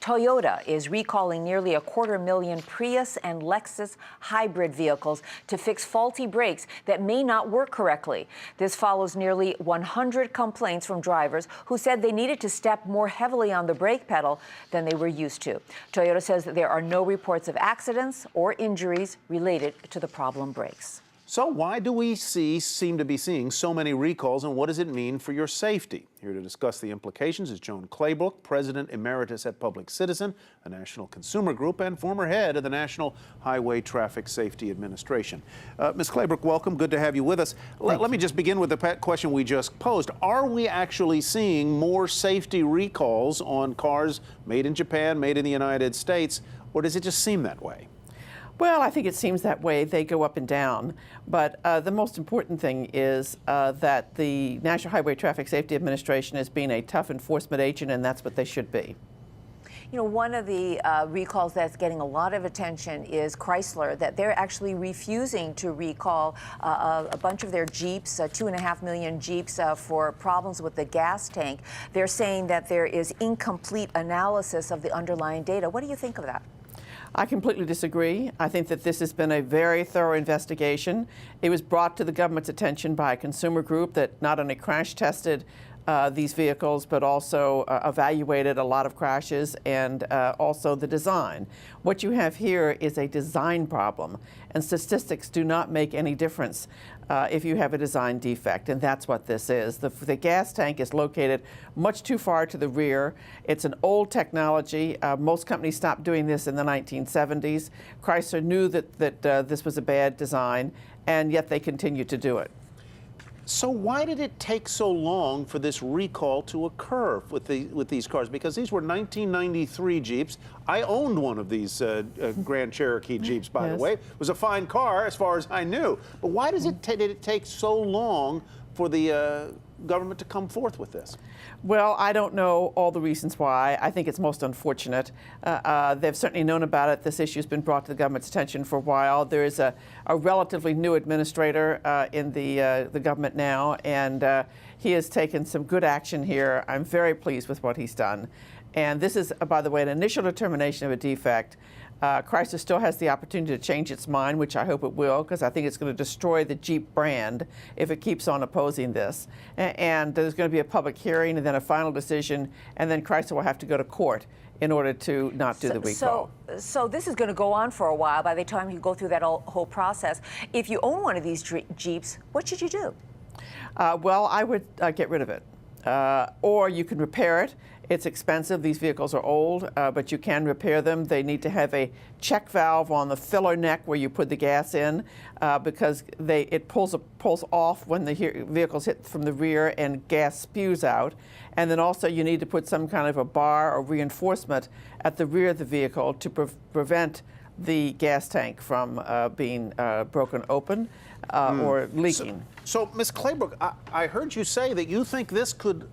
Toyota is recalling nearly 250,000 Prius and Lexus hybrid vehicles to fix faulty brakes that may not work correctly. This follows nearly 100 complaints from drivers who said they needed to step more heavily on the brake pedal than they were used to. Toyota says that there are no reports of accidents or injuries related to the problem brakes. So why do we seem to be seeing so many recalls, and what does it mean for your safety? Here to discuss the implications is Joan Claybrook, President Emeritus at Public Citizen, a national consumer group, and former head of the National Highway Traffic Safety Administration. Ms. Claybrook, welcome. Good to have you with us. Let me just begin with the question we just posed. Are we actually seeing more safety recalls on cars made in Japan, made in the United States, or does it just seem that way? Well, I think it seems that way. They go up and down. But the most important thing is that the National Highway Traffic Safety Administration is being a tough enforcement agent, and that's what they should be. You know, one of the recalls that's getting a lot of attention is Chrysler, that they're actually refusing to recall a bunch of their Jeeps, 2.5 million Jeeps, for problems with the gas tank. They're saying that there is incomplete analysis of the underlying data. What do you think of that? I completely disagree. I think that this has been a very thorough investigation. It was brought to the government's attention by a consumer group that not only crash tested these vehicles, but also evaluated a lot of crashes and also the design. What you have here is a design problem, and statistics do not make any difference if you have a design defect, and that's what this is. The gas tank is located much too far to the rear. It's an old technology. Most companies stopped doing this in the 1970s. Chrysler knew that this was a bad design, and yet they continue to do it. So why did it take so long for this recall to occur with these cars? Because these were 1993 Jeeps. I owned one of these Grand Cherokee Jeeps, by the way. It was a fine car as far as I knew. But why did it take so long for the government to come forth with this? Well, I don't know all the reasons why. I think it's most unfortunate. They've certainly known about it. This issue has been brought to the government's attention for a while. There is a relatively new administrator in the government now, and he has taken some good action here. I'm very pleased with what he's done. And this is, by the way, an initial determination of a defect. Chrysler still has the opportunity to change its mind, which I hope it will, because I think it's going to destroy the Jeep brand if it keeps on opposing this. And there's going to be a public hearing and then a final decision, and then Chrysler will have to go to court in order to not do the recall. So this is going to go on for a while by the time you go through that whole process. If you own one of these Jeeps, what should you do? Well, I would get rid of it. Or you can repair it. It's expensive. These vehicles are old, but you can repair them. They need to have a check valve on the filler neck where you put the gas in, because it pulls off when the vehicle's hit from the rear and gas spews out. And then also you need to put some kind of a bar or reinforcement at the rear of the vehicle to prevent the gas tank from being broken open or leaking. So Ms. Claybrook, I heard you say that you think this could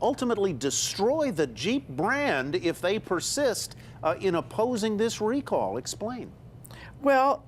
ultimately destroy the Jeep brand if they persist in opposing this recall. Explain. Well,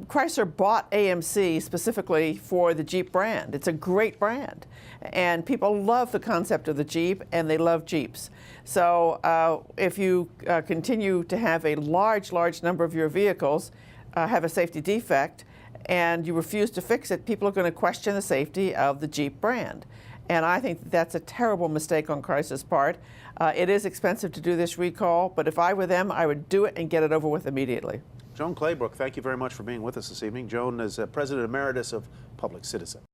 Chrysler bought AMC specifically for the Jeep brand. It's a great brand, and people love the concept of the Jeep, and they love Jeeps. So if you continue to have a large number of your vehicles have a safety defect, and you refuse to fix it, people are going to question the safety of the Jeep brand. And I think that's a terrible mistake on Chrysler's part. It is expensive to do this recall, but if I were them, I would do it and get it over with immediately. Joan Claybrook, thank you very much for being with us this evening. Joan is President Emeritus of Public Citizen.